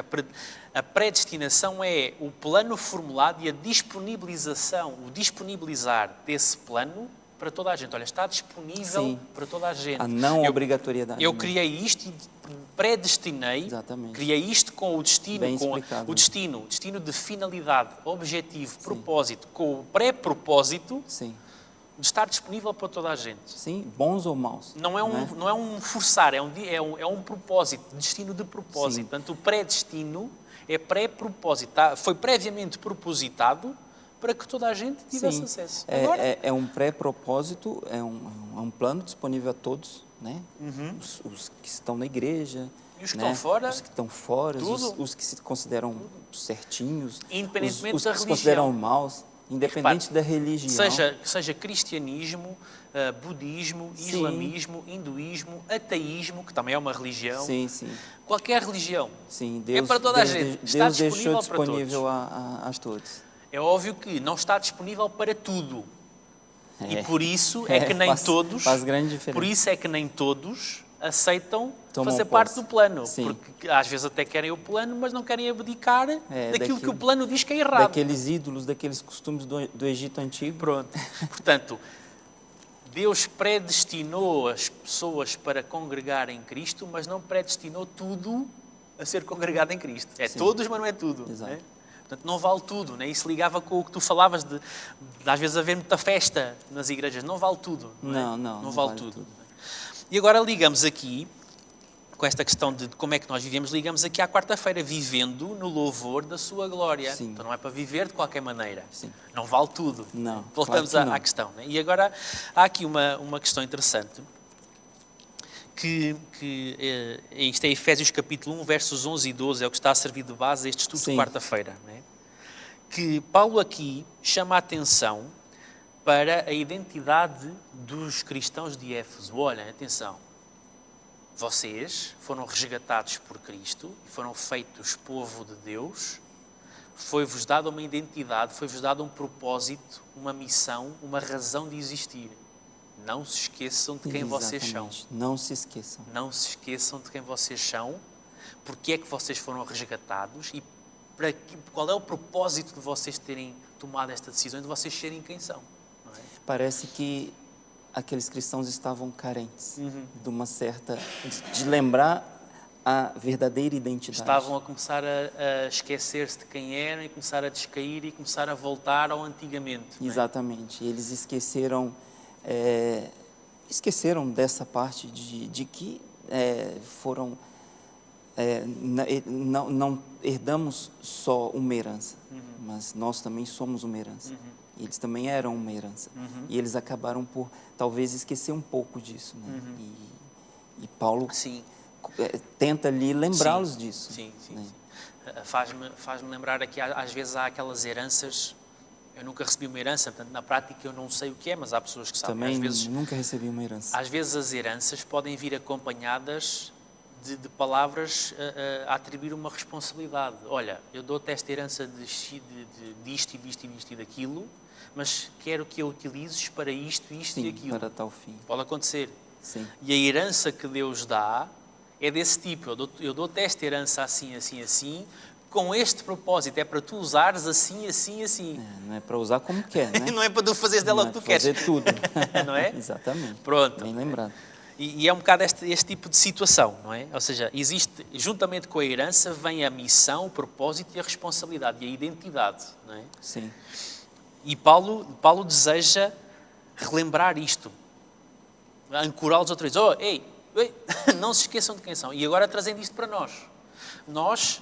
a predestinação é o plano formulado e a disponibilização, o disponibilizar desse plano para toda a gente. Olha, está disponível Sim. para toda a gente. A não obrigatoriedade. Eu criei isto e predestinei, Exatamente. criei isto com o destino, Bem com explicado. o destino de finalidade, objetivo, propósito, com o pré-propósito Sim, de estar disponível para toda a gente. sim, bons ou maus. Não é um, né? não é um forçar, é um propósito, destino de propósito. Sim. Portanto, o pré-destino é pré-propósito. Foi previamente propositado para que toda a gente tivesse Sim. acesso. Agora, É um pré-propósito, é um plano disponível a todos, né? Os que estão na igreja. E os que né? estão fora, Os que estão fora, tudo. os que se consideram certinhos, Independentemente os da que se religião. consideram maus, independente da religião. seja cristianismo, budismo, Sim. islamismo, hinduísmo, ateísmo, que também é uma religião, Sim, sim. qualquer religião. Sim, Deus, para toda a Deus, gente. Está Deus deixou disponível para disponível a todos. É óbvio que não está disponível para tudo. E É. por isso é que nem todos, Faz grande diferença. por isso é que nem todos aceitam Tomam fazer posse. parte do plano. Sim. Porque às vezes até querem o plano, mas não querem abdicar daquilo que o plano diz que é errado. Daqueles ídolos, daqueles costumes do Egito Antigo. Pronto. Portanto, Deus predestinou as pessoas para congregar em Cristo, mas não predestinou tudo a ser congregado em Cristo. É Sim. todos, mas não é tudo. Exato. Né? Portanto, não vale tudo. Né? Isso ligava com o que tu falavas de às vezes haver muita festa nas igrejas. Não vale tudo. Não vale tudo. E agora ligamos aqui, com esta questão de como é que nós vivemos, ligamos aqui à quarta-feira, vivendo no louvor da sua glória. Sim. Então não é para viver de qualquer maneira. Sim. Não vale tudo. Não, Voltamos claro que não. à questão. Né? E agora há aqui uma questão interessante, que isto é Efésios capítulo 1, versos 11 e 12, é o que está a servir de base a este estudo Sim. de quarta-feira. Né? Que Paulo aqui chama a atenção para a identidade dos cristãos de Éfeso. Olhem, atenção, vocês foram resgatados por Cristo, foram feitos povo de Deus, foi-vos dada uma identidade, foi-vos dado um propósito, uma missão, uma razão de existir. Não se esqueçam de quem vocês são. Exatamente. Não se esqueçam. Não se esqueçam de quem vocês são, porque é que vocês foram resgatados e qual é o propósito de vocês terem tomado esta decisão, de vocês serem quem são. Não é? Parece que aqueles cristãos estavam carentes de uma certa... de lembrar a verdadeira identidade. Estavam a começar a esquecer-se de quem eram e começar a descair e começar a voltar ao antigamente. Não é? Exatamente. Eles esqueceram dessa parte de que foram... não herdamos só uma herança, mas nós também somos uma herança. Eles também eram uma herança. E eles acabaram por, talvez, esquecer um pouco disso. Né? E Paulo Sim. tenta ali lembrá-los disso. Sim, sim. Né? Sim. Faz-me lembrar aqui, às vezes há aquelas heranças. Eu nunca recebi uma herança, portanto, na prática eu não sei o que é, mas há pessoas que sabem. Também nunca recebi uma herança. Às vezes as heranças podem vir acompanhadas de palavras a atribuir uma responsabilidade. Olha, eu dou-te esta herança disto e disto e daquilo, mas quero que a utilizes para isto Sim, e aquilo. para tal fim. Pode acontecer. Sim. E a herança que Deus dá é desse tipo. Eu dou-te esta herança assim, assim, assim, com este propósito. É para tu usares assim, assim, assim. Não é para usar como quer, né? Não é para tu fazeres dela o que tu queres. Fazer tudo. Não é? Exatamente. Pronto. Bem lembrado. E é um bocado este tipo de situação, não é? Ou seja, existe, juntamente com a herança, vem a missão, o propósito e a responsabilidade, e a identidade, não é? Sim. E Paulo deseja relembrar isto, ancorá-los outra vez. Oh, ei, não se esqueçam de quem são. E agora trazendo isto para nós. Nós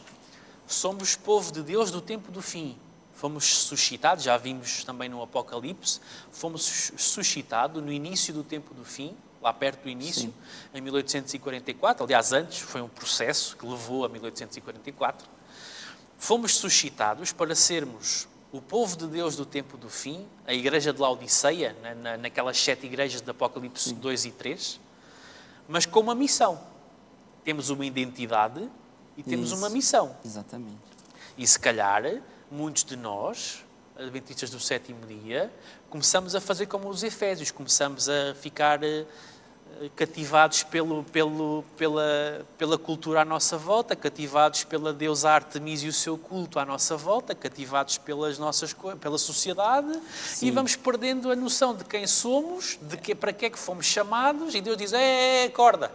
somos povo de Deus do tempo do fim. Fomos suscitados, já vimos também no Apocalipse, fomos suscitados no início do tempo do fim, lá perto do início, Sim. em 1844. Aliás, antes, foi um processo que levou a 1844. Fomos suscitados para sermos o povo de Deus do tempo do fim, a igreja de Laodiceia, naquelas 7 igrejas de Apocalipse 2 e 3, mas com uma missão. Temos uma identidade e temos Isso. uma missão. Exatamente. E se calhar, muitos de nós, adventistas do sétimo dia, começamos a fazer como os Efésios, começamos a ficar cativados pela cultura à nossa volta, cativados pela deusa Artemis e o seu culto à nossa volta, cativados pela sociedade. Sim. E vamos perdendo a noção de quem somos, para que é que fomos chamados, e Deus diz, acorda,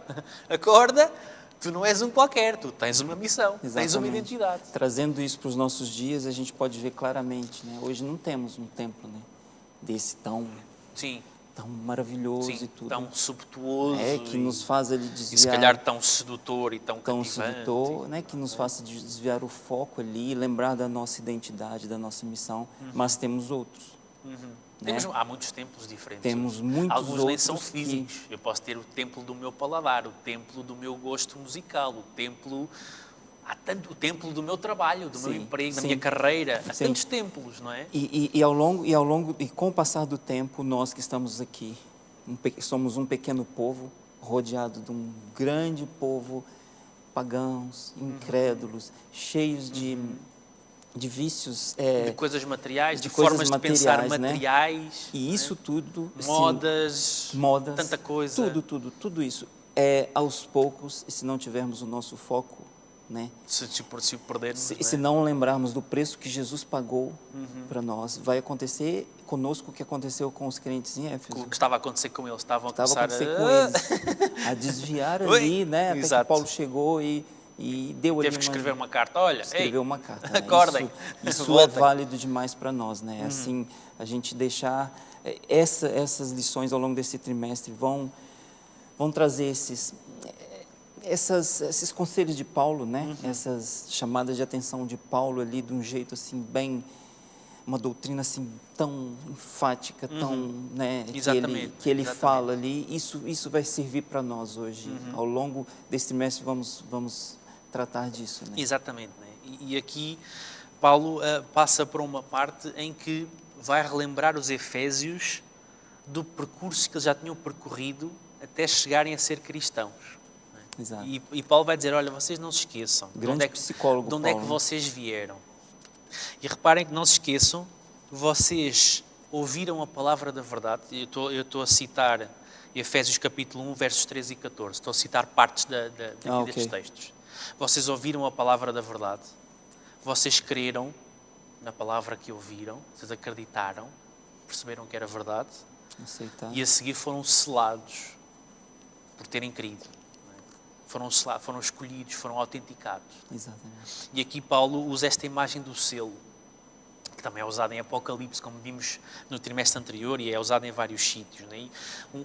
acorda, tu não és um qualquer, tu tens uma missão, Exatamente. tens uma identidade. Trazendo isso para os nossos dias, a gente pode ver claramente, né? Hoje não temos um templo, né, desse tão maravilhoso Sim, e tudo. tão subtuoso. Que nos faz ali desviar. E se calhar tão sedutor e tão cativante. Sedutor, né? Que nos faça desviar o foco ali, lembrar da nossa identidade, da nossa missão, mas temos outros. Né? Há muitos templos diferentes. Temos muitos Alguns nem outros são físicos. Eu posso ter o templo do meu paladar, o templo do meu gosto musical, o templo do meu trabalho, do meu emprego, da minha carreira. Há tantos templos, não é? E ao longo e com o passar do tempo, nós que estamos aqui, somos um pequeno povo rodeado de um grande povo, pagãos, incrédulos, cheios de vícios, de coisas materiais, de coisas formas de pensar materiais, né? materiais. E isso tudo, modas, tanta coisa. Tudo isso é aos poucos, e se não tivermos o nosso foco, né? Se perdermos, se não lembrarmos do preço que Jesus pagou para nós, vai acontecer conosco o que aconteceu com os crentes em Éfeso. O que estava a acontecer com eles, estavam a acontecer com eles, a desviar ali, né? Até Exato. que Paulo chegou e deu ali Teve que escrever uma carta, olha, escreveu uma carta, né? Acordem, isso é válido demais para nós, né? Assim, a gente deixar essas lições ao longo desse trimestre vão trazer esses conselhos de Paulo, né? Essas chamadas de atenção de Paulo ali de um jeito assim bem, uma doutrina assim tão enfática, tão, né? Que ele fala ali. Isso vai servir para nós hoje. Ao longo desse trimestre vamos tratar disso, né? Exatamente, né? E aqui Paulo passa por uma parte em que vai relembrar os Efésios do percurso que eles já tinham percorrido até chegarem a ser cristãos. Exato. E Paulo vai dizer, olha, vocês não se esqueçam Grande psicólogo, de onde é que vocês vieram. E reparem que não se esqueçam, vocês ouviram a palavra da verdade. Eu estou a citar Efésios capítulo 1, versos 13 e 14. Estou a citar partes destes textos. Vocês ouviram a palavra da verdade, vocês creram na palavra que ouviram, vocês acreditaram, perceberam que era verdade, aceitaram. E a seguir foram selados por terem crido. Foram selados, foram escolhidos, foram autenticados. Exatamente. E aqui Paulo usa esta imagem do selo, que também é usada em Apocalipse, como vimos no trimestre anterior, e é usada em vários sítios. Né?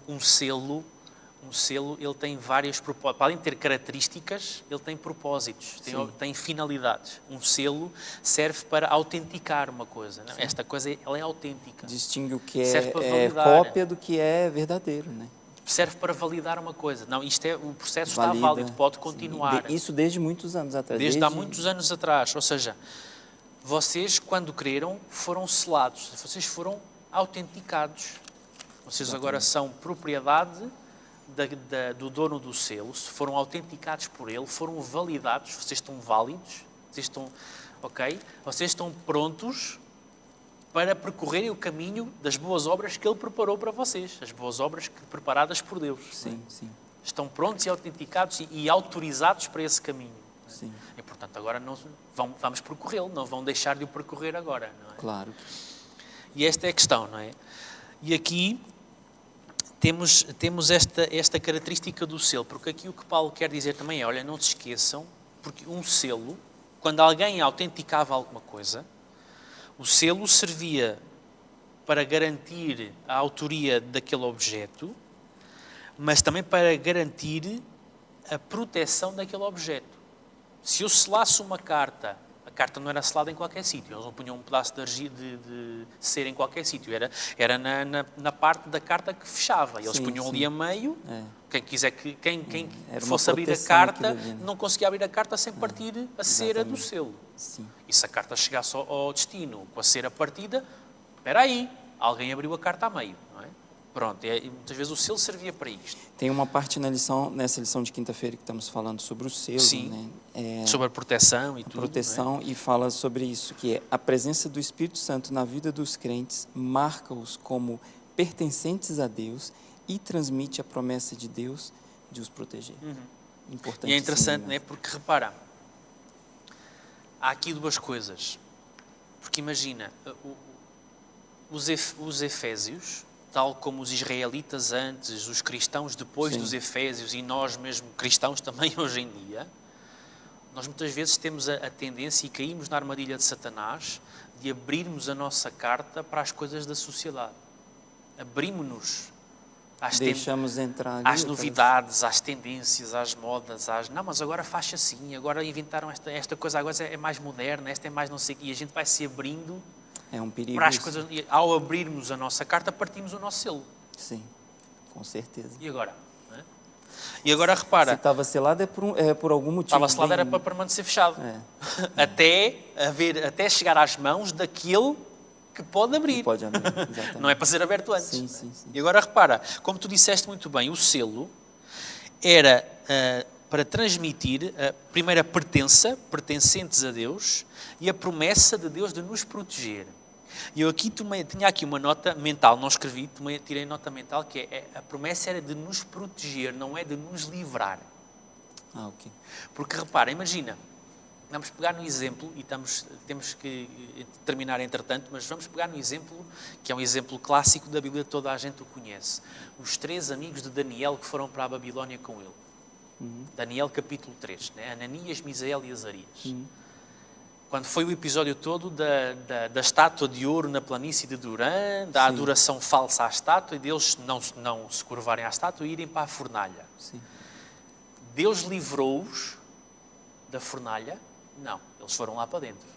Um selo, ele tem vários propósitos. Para além de ter características, ele tem propósitos, tem finalidades. Um selo serve para autenticar uma coisa. Não? Esta coisa, ela é autêntica. Distingue o que é cópia do que é verdadeiro, né? Serve para validar uma coisa. Não, o processo está válido, pode continuar. Isso desde muitos anos atrás. Desde há muitos anos atrás. Ou seja, vocês, quando creram, foram selados. Vocês foram autenticados. Vocês agora são propriedade do dono do selo. Foram autenticados por ele, foram validados. Vocês estão válidos. Vocês estão prontos para percorrerem o caminho das boas obras que Ele preparou para vocês, as boas obras preparadas por Deus. Sim. Estão prontos e autenticados e autorizados para esse caminho. Sim. E, portanto, agora vamos percorrê-lo, não vão deixar de o percorrer agora. Não é? Claro. E esta é a questão, não é? E aqui temos esta característica do selo, porque aqui o que Paulo quer dizer também é, olha, não se esqueçam, porque um selo, quando alguém autenticava alguma coisa, o selo servia para garantir a autoria daquele objeto, mas também para garantir a proteção daquele objeto. Se eu selasse uma carta, a carta não era selada em qualquer sítio. Eles não punham um pedaço de cera em qualquer sítio. Era na parte da carta que fechava. Eles Sim, punham sim. ali a meio. É. Quem Era uma fosse abrir a proteção carta aquilo ali, né? não conseguia abrir a carta sem partir a cera do exatamente. selo. Sim. E se a carta chegasse ao destino com a cera partida, espera aí, alguém abriu a carta a meio, não é? Pronto, e muitas vezes o selo servia para isto. Tem uma parte nessa lição de quinta-feira que estamos falando sobre o selo, Sim, né? sobre a proteção e tudo. Proteção, não é? e fala sobre isso, que é a presença do Espírito Santo na vida dos crentes marca-os como pertencentes a Deus e transmite a promessa de Deus de os proteger. Importante. E é interessante, não é? Porque repara, há aqui duas coisas. Porque imagina, os efésios, tal como os israelitas antes, os cristãos depois Sim. dos efésios e nós mesmo cristãos também hoje em dia, nós muitas vezes temos a tendência e caímos na armadilha de Satanás de abrirmos a nossa carta para as coisas da sociedade. Abrimos-nos Deixamos entrar ali, às novidades, às tendências, às modas, não, mas agora faz assim, agora inventaram esta coisa, agora é mais moderna, esta é mais não sei o quê, e a gente vai se abrindo É um perigo para as isso. coisas. E ao abrirmos a nossa carta, partimos o nosso selo. Sim, com certeza. E agora? Não é? E agora repara, Se estava selado é por algum motivo. estava selado, era bem- para permanecer fechado. É, Até chegar às mãos daquele que pode abrir. que pode abrir, exatamente. Não é para ser aberto antes. Sim, sim, sim. E agora repara, como tu disseste muito bem, o selo era para transmitir a primeira pertença, pertencentes a Deus, e a promessa de Deus de nos proteger. E eu aqui tinha aqui uma nota mental, não escrevi, tirei nota mental, que a promessa era de nos proteger, não é de nos livrar. Ok. Porque repara, imagina, vamos pegar no exemplo, e temos que terminar entretanto, mas vamos pegar no exemplo, que é um exemplo clássico da Bíblia, toda a gente o conhece. Os 3 amigos de Daniel que foram para a Babilónia com ele. Daniel capítulo 3, né? Ananias, Misael e Azarias. Quando foi o episódio todo da estátua de ouro na planície de Durã, da Sim. adoração falsa à estátua, e deles não se curvarem à estátua e irem para a fornalha. Sim. Deus livrou-os da fornalha? Não, eles foram lá para dentro.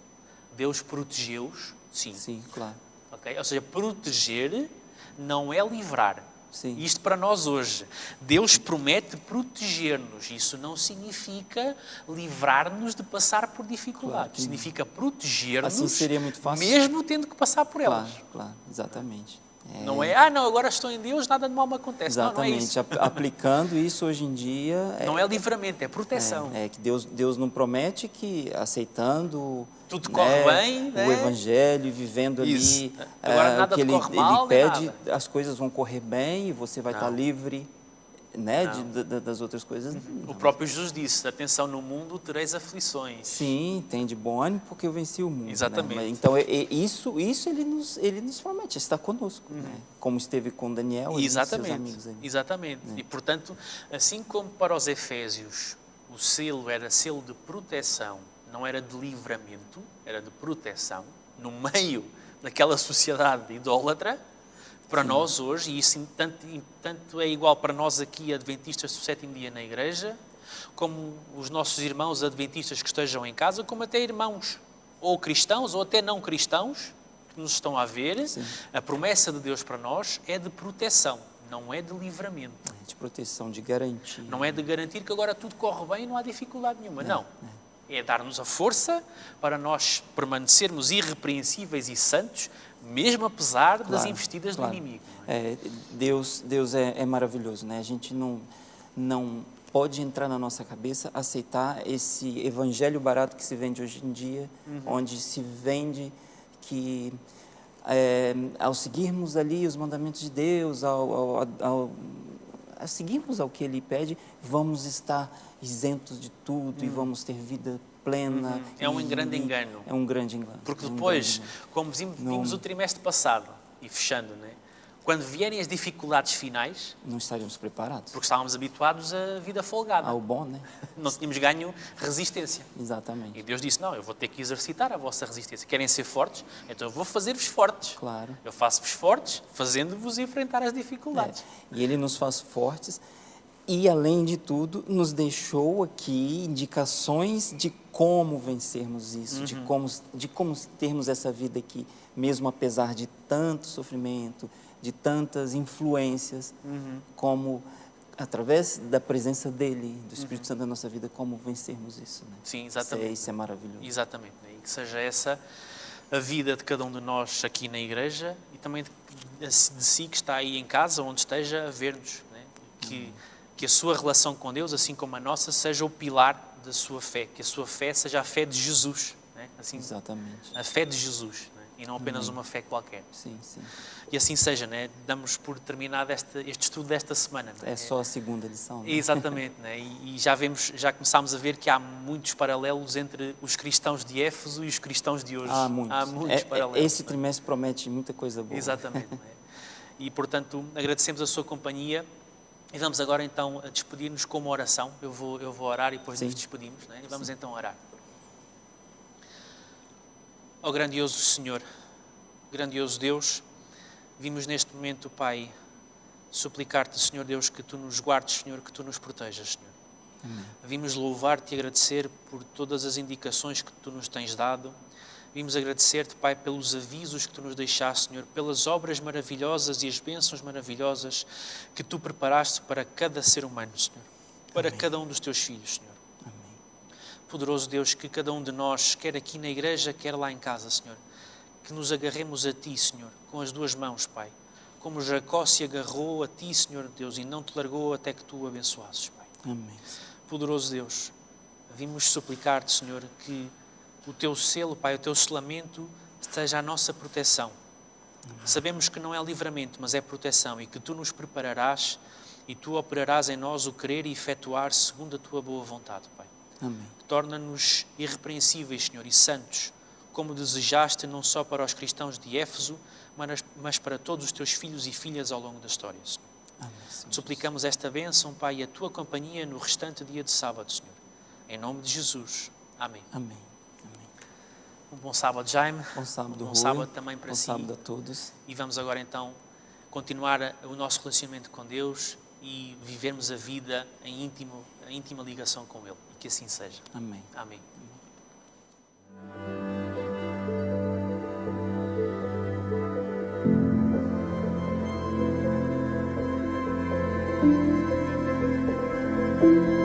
Deus protegeu-os? Sim. Sim, claro. Okay? Ou seja, proteger não é livrar. Sim. Isto para nós hoje. Deus promete proteger-nos. Isso não significa livrar-nos de passar por dificuldades. Claro que não. Significa proteger-nos, Assim seria muito fácil. mesmo tendo que passar por elas. Claro, exatamente. Não é, não, agora estou em Deus, nada de mal me acontece. Não, não é Exatamente. isso. Aplicando isso hoje em dia... Não é livramento, é proteção. É que Deus não promete que aceitando Tudo corre bem, né? o Evangelho, vivendo Isso. ali Agora o nada que ele corre mal, nem pede, nada. as coisas vão correr bem e você vai Não. estar livre, né, das outras coisas. O próprio Jesus disse, atenção, no mundo tereis aflições. Sim, tem de bom ânimo porque eu venci o mundo. Exatamente. Né? Então, isso ele nos promete, está conosco, né? Como esteve com Daniel e seus amigos ali. Exatamente. E, portanto, assim como para os Efésios, o selo era selo de proteção, não era de livramento, era de proteção, no meio daquela sociedade idólatra, para nós hoje, e isso tanto é igual para nós aqui, adventistas do 7º dia na igreja, como os nossos irmãos adventistas que estejam em casa, como até irmãos, ou cristãos, ou até não cristãos, que nos estão a ver, Sim. a promessa de Deus para nós é de proteção, não é de livramento. De proteção, de garantia. Não é de garantir que agora tudo corre bem e não há dificuldade nenhuma, não. É dar-nos a força para nós permanecermos irrepreensíveis e santos, mesmo apesar das investidas do inimigo. Não é? Deus é maravilhoso, né? A gente não pode entrar na nossa cabeça, aceitar esse evangelho barato que se vende hoje em dia, onde se vende que ao seguirmos ali os mandamentos de Deus, ao seguirmos ao que Ele pede, vamos estar isentos de tudo e vamos ter vida plena. É um grande engano. É um grande engano. Porque depois, como vimos o trimestre passado, e fechando, né? Quando vierem as dificuldades finais, não estaríamos preparados. porque estávamos habituados à vida folgada. Ao bom, né? Não tínhamos ganho resistência. Exatamente. E Deus disse, não, eu vou ter que exercitar a vossa resistência. Querem ser fortes? Então eu vou fazer-vos fortes. Claro. Eu faço-vos fortes, fazendo-vos enfrentar as dificuldades. E Ele nos faz fortes E, além de tudo, nos deixou aqui indicações de como vencermos isso, de como termos essa vida aqui, mesmo apesar de tanto sofrimento, de tantas influências, como, através da presença dele, do Espírito Santo na nossa vida, como vencermos isso. Né? Sim, exatamente. Isso é maravilhoso. Exatamente. Né? E que seja essa a vida de cada um de nós aqui na igreja e também de si que está aí em casa, onde esteja, a ver-nos. Né? Que a sua relação com Deus, assim como a nossa, seja o pilar da sua fé. Que a sua fé seja a fé de Jesus. Né? Assim, exatamente. A fé de Jesus. Né? E não apenas uma fé qualquer. Sim, sim. E assim seja, né? Damos por terminado este estudo desta semana. Né? É só a segunda lição. Né? Exatamente, né? E já começámos a ver que há muitos paralelos entre os cristãos de Éfeso e os cristãos de hoje. Há muitos paralelos. Esse trimestre promete muita coisa boa. Exatamente. Né? E, portanto, agradecemos a sua companhia e vamos agora, então, a despedir-nos com uma oração. Eu vou orar e depois nos despedimos. Né? E vamos, então, orar. Ó grandioso Senhor, grandioso Deus, vimos neste momento, Pai, suplicar-te, Senhor Deus, que Tu nos guardes, Senhor, que Tu nos protejas, Senhor. Amém. Vimos louvar-te e agradecer por todas as indicações que Tu nos tens dado. Vimos agradecer-te, Pai, pelos avisos que Tu nos deixaste, Senhor, pelas obras maravilhosas e as bênçãos maravilhosas que Tu preparaste para cada ser humano, Senhor. Para Amém. Cada um dos Teus filhos, Senhor. Amém. Poderoso Deus, que cada um de nós, quer aqui na igreja, quer lá em casa, Senhor, que nos agarremos a Ti, Senhor, com as duas mãos, Pai. Como Jacó se agarrou a Ti, Senhor Deus, e não Te largou até que Tu o abençoasses, Pai. Amém. Poderoso Deus, vimos suplicar-te, Senhor, que o Teu selo, Pai, o Teu selamento esteja à nossa proteção. Amém. Sabemos que não é livramento, mas é proteção e que Tu nos prepararás e Tu operarás em nós o querer e efetuar segundo a Tua boa vontade, Pai. Amém. Torna-nos irrepreensíveis, Senhor, e santos, como desejaste não só para os cristãos de Éfeso, mas para todos os Teus filhos e filhas ao longo da história, Senhor. Amém, suplicamos esta bênção, Pai, e a Tua companhia no restante dia de sábado, Senhor. Em nome de Jesus. Amém. Amém. Um bom sábado, Jaime. Bom sábado, Rui. Sábado também para si. Bom sábado a todos. E vamos agora, então, continuar o nosso relacionamento com Deus e vivermos a vida em íntima ligação com Ele. E que assim seja. Amém. Amém. Amém.